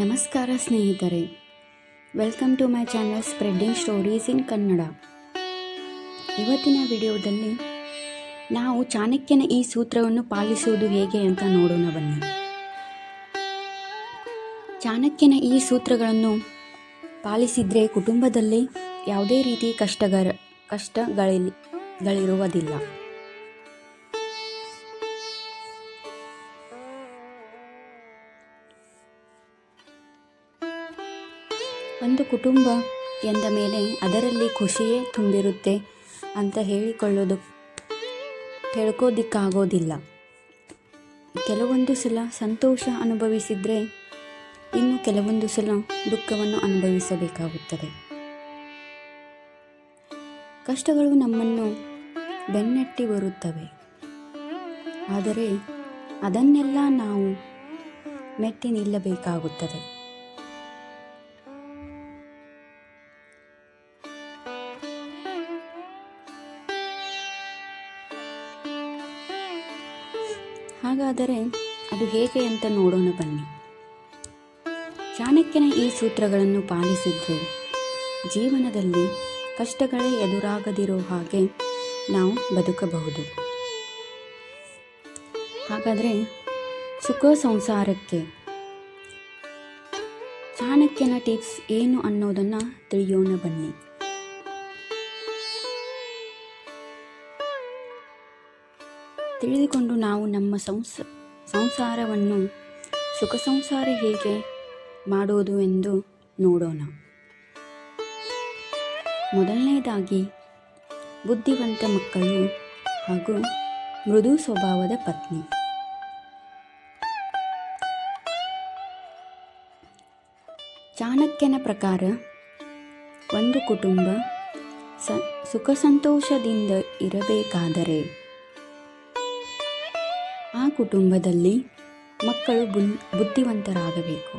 ನಮಸ್ಕಾರ ಸ್ನೇಹಿತರೆ, welcome to my channel spreading stories in Kannada. ಇವತ್ತಿನ ವಿಡಿಯೋದಲ್ಲಿ ನಾವು ಚಾಣಕ್ಯನ ಈ ಸೂತ್ರವನ್ನು ಪಾಲಿಸುವುದು ಹೇಗೆ ಅಂತ ನೋಡೋಣ ಬನ್ನಿ. ಚಾಣಕ್ಯನ ಈ ಸೂತ್ರಗಳನ್ನು ಪಾಲಿಸಿದರೆ ಕುಟುಂಬದಲ್ಲಿ ಯಾವುದೇ ರೀತಿ ಕಷ್ಟಗಳಿರುವುದಿಲ್ಲ. ಒಂದು ಕುಟುಂಬ ಎಂದ ಮೇಲೆ ಅದರಲ್ಲಿ ಖುಷಿಯೇ ತುಂಬಿರುತ್ತೆ ಅಂತ ಹೇಳ್ಕೋದಿಕ್ಕಾಗೋದಿಲ್ಲ. ಕೆಲವೊಂದು ಸಲ ಸಂತೋಷ ಅನುಭವಿಸಿದರೆ ಇನ್ನು ಕೆಲವೊಂದು ಸಲ ದುಃಖವನ್ನು ಅನುಭವಿಸಬೇಕಾಗುತ್ತದೆ. ಕಷ್ಟಗಳು ನಮ್ಮನ್ನು ಬೆನ್ನಟ್ಟಿ ಬರುತ್ತವೆ, ಆದರೆ ಅದನ್ನೆಲ್ಲ ನಾವು ಮೆಟ್ಟಿ ನಿಲ್ಲಬೇಕಾಗುತ್ತದೆ. ಹಾಗಾದರೆ ಅದು ಹೇಗೆ ಅಂತ ನೋಡೋಣ ಬನ್ನಿ. ಚಾಣಕ್ಯನ ಈ ಸೂತ್ರಗಳನ್ನು ಪಾಲಿಸಿದರೆ ಜೀವನದಲ್ಲಿ ಕಷ್ಟಗಳೇ ಎದುರಾಗದಿರೋ ಹಾಗೆ ನಾವು ಬದುಕಬಹುದು. ಹಾಗಾದರೆ ಸುಖ ಸಂಸಾರಕ್ಕೆ ಚಾಣಕ್ಯನ ಟಿಪ್ಸ್ ಏನು ಅನ್ನೋದನ್ನು ತಿಳಿಯೋಣ ಬನ್ನಿ. ತಿಳಿದುಕೊಂಡು ನಾವು ನಮ್ಮ ಸಂಸಾರವನ್ನು ಸುಖ ಸಂಸಾರ ಹೇಗೆ ಮಾಡೋದು ಎಂದು ನೋಡೋಣ. ಮೊದಲನೇದಾಗಿ ಬುದ್ಧಿವಂತ ಮಕ್ಕಳು ಹಾಗೂ ಮೃದು ಸ್ವಭಾವದ ಪತ್ನಿ. ಚಾಣಕ್ಯನ ಪ್ರಕಾರ ಒಂದು ಕುಟುಂಬ ಸುಖ ಸಂತೋಷದಿಂದ ಇರಬೇಕಾದರೆ ಆ ಕುಟುಂಬದಲ್ಲಿ ಮಕ್ಕಳು ಬುದ್ಧಿವಂತರಾಗಬೇಕು.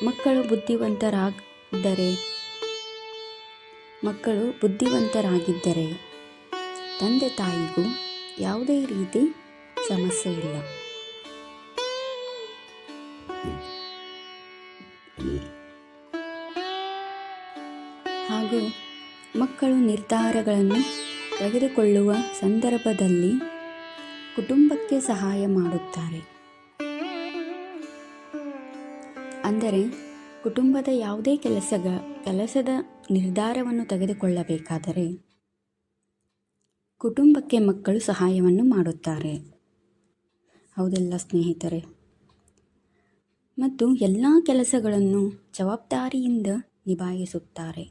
ಮಕ್ಕಳು ಬುದ್ಧಿವಂತರಾಗಿದ್ದರೆ ತಂದೆ ತಾಯಿಗೂ ಯಾವುದೇ ರೀತಿ ಸಮಸ್ಯೆ ಇಲ್ಲ. ಹಾಗೂ ಮಕ್ಕಳು ನಿರ್ಧಾರಗಳನ್ನು ತೆಗೆದುಕೊಳ್ಳುವ ಸಂದರ್ಭದಲ್ಲಿ ಕುಟುಂಬಕ್ಕೆ ಸಹಾಯ ಮಾಡುತ್ತಾರೆ. ಅಂದರೆ ಕುಟುಂಬದ ಯಾವುದೇ ಕೆಲಸದ ನಿರ್ಧಾರವನ್ನು ತೆಗೆದುಕೊಳ್ಳಬೇಕಾದರೆ ಕುಟುಂಬಕ್ಕೆ ಮಕ್ಕಳು ಸಹಾಯವನ್ನು ಮಾಡುತ್ತಾರೆ. ಹೌದಲ್ಲ ಸ್ನೇಹಿತರೆ? ಮತ್ತು ಎಲ್ಲ ಕೆಲಸಗಳನ್ನು ಜವಾಬ್ದಾರಿಯಿಂದ ನಿಭಾಯಿಸುತ್ತಾರೆ.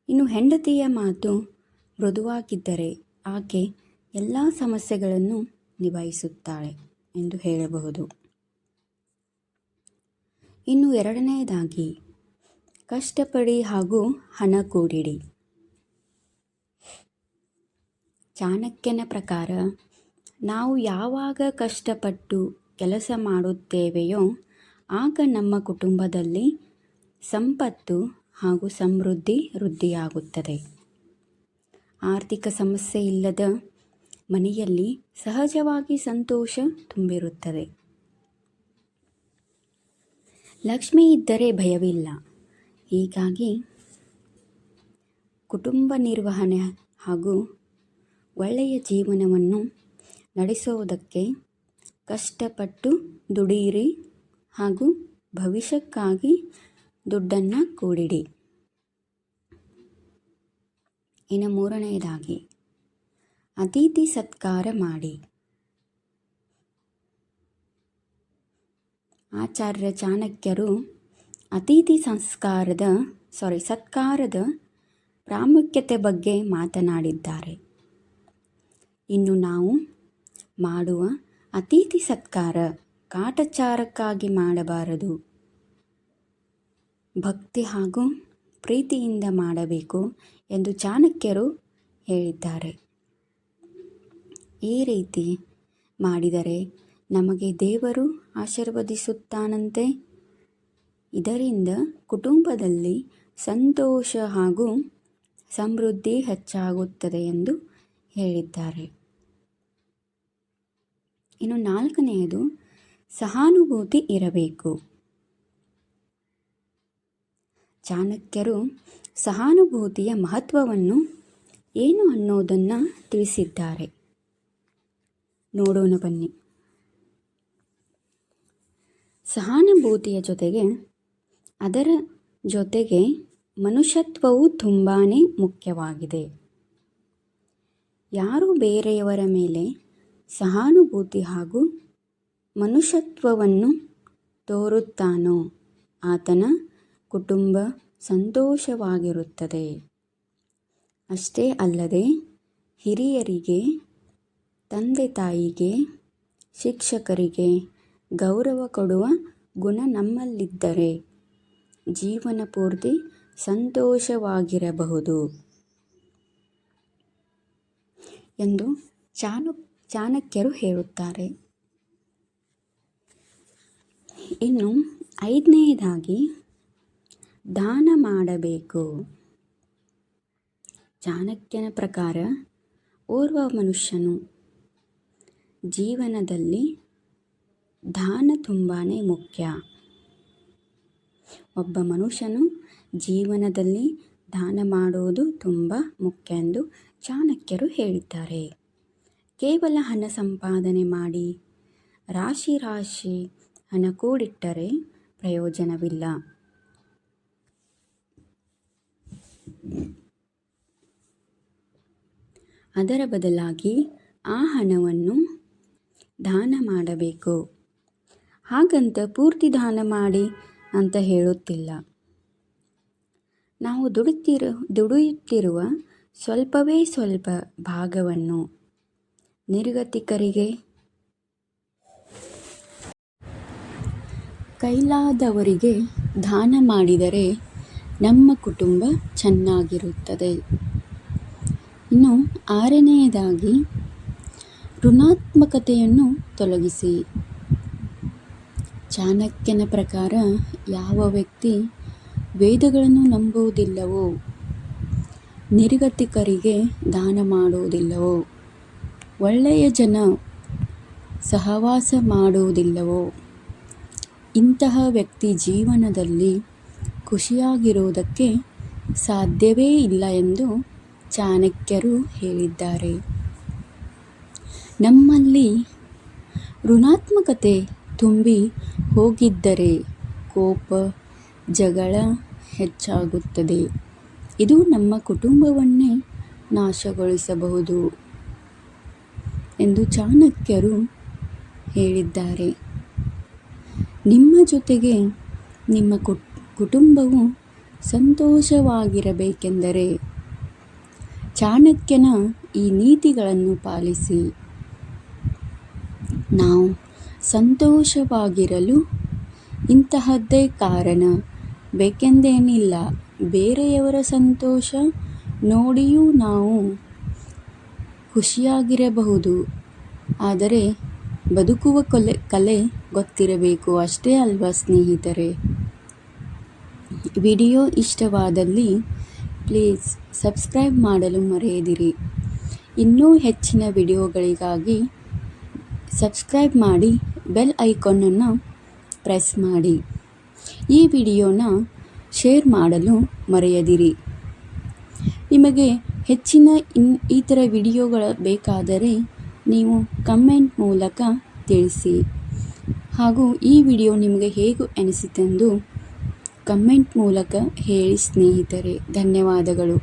ಇನ್ನು ಹೆಂಡತಿಯ ಮಾತು ಮೃದುವಾಗಿದ್ದರೆ ಆಕೆ ಎಲ್ಲ ಸಮಸ್ಯೆಗಳನ್ನು ನಿಭಾಯಿಸುತ್ತಾಳೆ ಎಂದು ಹೇಳಬಹುದು. ಇನ್ನು ಎರಡನೆಯದಾಗಿ ಕಷ್ಟಪಡಿ ಹಾಗೂ ಹಣ ಕೂಡಿಡಿ. ಚಾಣಕ್ಯನ ಪ್ರಕಾರ ನಾವು ಯಾವಾಗ ಕಷ್ಟಪಟ್ಟು ಕೆಲಸ ಮಾಡುತ್ತೇವೆಯೋ ಆಗ ನಮ್ಮ ಕುಟುಂಬದಲ್ಲಿ ಸಂಪತ್ತು ಹಾಗೂ ಸಮೃದ್ಧಿ ವೃದ್ಧಿಯಾಗುತ್ತದೆ. ಆರ್ಥಿಕ ಸಮಸ್ಯೆ ಇಲ್ಲದ ಮನೆಯಲ್ಲಿ ಸಹಜವಾಗಿ ಸಂತೋಷ ತುಂಬಿರುತ್ತದೆ. ಲಕ್ಷ್ಮಿ ಇದ್ದರೆ ಭಯವಿಲ್ಲ. ಹೀಗಾಗಿ ಕುಟುಂಬ ನಿರ್ವಹಣೆ ಹಾಗೂ ಒಳ್ಳೆಯ ಜೀವನವನ್ನು ನಡೆಸೋದಕ್ಕೆ ಕಷ್ಟಪಟ್ಟು ದುಡಿಯಿರಿ ಹಾಗೂ ಭವಿಷ್ಯಕ್ಕಾಗಿ ದುಡ್ಡನ್ನು ಕೂಡಿಡಿ. ಇನ್ನು ಮೂರನೆಯದಾಗಿ ಅತಿಥಿ ಸತ್ಕಾರ ಮಾಡಿ. ಆಚಾರ್ಯ ಚಾಣಕ್ಯರು ಅತಿಥಿ ಸತ್ಕಾರದ ಪ್ರಾಮುಖ್ಯತೆ ಬಗ್ಗೆ ಮಾತನಾಡಿದ್ದಾರೆ. ಇನ್ನು ನಾವು ಮಾಡುವ ಅತಿಥಿ ಸತ್ಕಾರ ಕಾಟಾಚಾರಕ್ಕಾಗಿ ಮಾಡಬಾರದು, ಭಕ್ತಿ ಹಾಗೂ ಪ್ರೀತಿಯಿಂದ ಮಾಡಬೇಕು ಎಂದು ಚಾಣಕ್ಯರು ಹೇಳಿದ್ದಾರೆ. ಈ ರೀತಿ ಮಾಡಿದರೆ ನಮಗೆ ದೇವರು ಆಶೀರ್ವದಿಸುತ್ತಾನಂತೆ. ಇದರಿಂದ ಕುಟುಂಬದಲ್ಲಿ ಸಂತೋಷ ಹಾಗೂ ಸಮೃದ್ಧಿ ಹೆಚ್ಚಾಗುತ್ತದೆ ಎಂದು ಹೇಳಿದ್ದಾರೆ. ಇನ್ನು 4ನೆಯದು ಸಹಾನುಭೂತಿ ಇರಬೇಕು. ಚಾಣಕ್ಯರು ಸಹಾನುಭೂತಿಯ ಮಹತ್ವವನ್ನು ಏನು ಅನ್ನೋದನ್ನು ತಿಳಿಸಿದ್ದಾರೆ. ನೋಡೋಣ ಬನ್ನಿ. ಸಹಾನುಭೂತಿಯ ಜೊತೆಗೆ ಅದರ ಜೊತೆಗೆ ಮನುಷ್ಯತ್ವವು ತುಂಬಾ ಮುಖ್ಯವಾಗಿದೆ. ಯಾರು ಬೇರೆಯವರ ಮೇಲೆ ಸಹಾನುಭೂತಿ ಹಾಗೂ ಮನುಷ್ಯತ್ವವನ್ನು ತೋರುತ್ತಾನೋ ಆತನ ಕುಟುಂಬ ಸಂತೋಷವಾಗಿರುತ್ತದೆ. ಅಷ್ಟೇ ಅಲ್ಲದೆ ಹಿರಿಯರಿಗೆ, ತಂದೆ ತಾಯಿಗೆ, ಶಿಕ್ಷಕರಿಗೆ ಗೌರವ ಕೊಡುವ ಗುಣ ನಮ್ಮಲ್ಲಿದ್ದರೆ ಜೀವನ ಪೂರ್ತಿ ಸಂತೋಷವಾಗಿರಬಹುದು ಎಂದು ಚಾಣಕ್ಯರು ಹೇಳುತ್ತಾರೆ. ಇನ್ನು 5ನೆಯದಾಗಿ ದಾನ ಮಾಡಬೇಕು. ಚಾಣಕ್ಯನ ಪ್ರಕಾರ ಓರ್ವ ಮನುಷ್ಯನು ಜೀವನದಲ್ಲಿ ದಾನ ತುಂಬಾ ಮುಖ್ಯ. ಒಬ್ಬ ಮನುಷ್ಯನು ಜೀವನದಲ್ಲಿ ದಾನ ಮಾಡುವುದು ತುಂಬ ಮುಖ್ಯ ಎಂದು ಚಾಣಕ್ಯರು ಹೇಳಿದ್ದಾರೆ. ಕೇವಲ ಹಣ ಸಂಪಾದನೆ ಮಾಡಿ ರಾಶಿ ಹಣ ಕೂಡಿಟ್ಟರೆ ಪ್ರಯೋಜನವಿಲ್ಲ. ಅದರ ಬದಲಾಗಿ ಆ ಹಣವನ್ನು ದಾನ ಮಾಡಬೇಕು. ಹಾಗಂತ ಪೂರ್ತಿ ದಾನ ಮಾಡಿ ಅಂತ ಹೇಳುತ್ತಿಲ್ಲ. ನಾವು ದುಡಿಯುತ್ತಿರುವ ಸ್ವಲ್ಪವೇ ಸ್ವಲ್ಪ ಭಾಗವನ್ನು ನಿರ್ಗತಿಕರಿಗೆ, ಕೈಲಾದವರಿಗೆ ದಾನ ಮಾಡಿದರೆ ನಮ್ಮ ಕುಟುಂಬ ಚೆನ್ನಾಗಿರುತ್ತದೆ. ಇನ್ನು 6ನೆಯದಾಗಿ ಋಣಾತ್ಮಕತೆಯನ್ನು ತೊಲಗಿಸಿ. ಚಾಣಕ್ಯನ ಪ್ರಕಾರ ಯಾವ ವ್ಯಕ್ತಿ ವೇದಗಳನ್ನು ನಂಬುವುದಿಲ್ಲವೋ, ನಿರ್ಗತಿಕರಿಗೆ ದಾನ ಮಾಡುವುದಿಲ್ಲವೋ, ಒಳ್ಳೆಯ ಜನ ಸಹವಾಸ ಮಾಡುವುದಿಲ್ಲವೋ ಇಂತಹ ವ್ಯಕ್ತಿ ಜೀವನದಲ್ಲಿ ಖುಷಿಯಾಗಿರುವುದಕ್ಕೆ ಸಾಧ್ಯವೇ ಇಲ್ಲ ಎಂದು ಚಾಣಕ್ಯರು ಹೇಳಿದ್ದಾರೆ. ನಮ್ಮಲ್ಲಿ ಋಣಾತ್ಮಕತೆ ತುಂಬಿ ಹೋಗಿದ್ದರೆ ಕೋಪ, ಜಗಳ ಹೆಚ್ಚಾಗುತ್ತದೆ. ಇದು ನಮ್ಮ ಕುಟುಂಬವನ್ನೇ ನಾಶಗೊಳಿಸಬಹುದು ಎಂದು ಚಾಣಕ್ಯರು ಹೇಳಿದ್ದಾರೆ. ನಿಮ್ಮ ಜೊತೆಗೆ ನಿಮ್ಮ ಕುಟುಂಬವು ಸಂತೋಷವಾಗಿರಬೇಕೆಂದರೆ ಚಾಣಕ್ಯನ ಈ ನೀತಿಗಳನ್ನು ಪಾಲಿಸಿ. ನಾವು ಸಂತೋಷವಾಗಿರಲು ಇಂತಹದ್ದೇ ಕಾರಣ ಬೇಕೆಂದೇನಿಲ್ಲ. ಬೇರೆಯವರ ಸಂತೋಷ ನೋಡಿಯೂ ನಾವು ಖುಷಿಯಾಗಿರಬಹುದು. ಆದರೆ ಬದುಕುವ ಕಲೆ ಗೊತ್ತಿರಬೇಕು. ಅಷ್ಟೇ ಅಲ್ವಾ ಸ್ನೇಹಿತರೆ? ವಿಡಿಯೋ ಇಷ್ಟವಾದಲ್ಲಿ ಪ್ಲೀಸ್ ಸಬ್ಸ್ಕ್ರೈಬ್ ಮಾಡಲು ಮರೆಯದಿರಿ. ಇನ್ನೂ ಹೆಚ್ಚಿನ ವಿಡಿಯೋಗಳಿಗಾಗಿ ಸಬ್ಸ್ಕ್ರೈಬ್ ಮಾಡಿ ಬೆಲ್ ಐಕಾನನ್ನು ಪ್ರೆಸ್ ಮಾಡಿ. ಈ ವಿಡಿಯೋನ ಶೇರ್ ಮಾಡಲು ಮರೆಯದಿರಿ. ನಿಮಗೆ ಹೆಚ್ಚಿನ ಈ ಥರ ವಿಡಿಯೋಗಳು ಬೇಕಾದರೆ ನೀವು ಕಮೆಂಟ್ ಮೂಲಕ ತಿಳಿಸಿ. ಹಾಗೂ ಈ ವಿಡಿಯೋ ನಿಮಗೆ ಹೇಗೆ ಅನಿಸಿತೆಂದು ಕಮೆಂಟ್ ಮೂಲಕ ಹೇಳಿ ಸ್ನೇಹಿತರೆ. ಧನ್ಯವಾದಗಳು.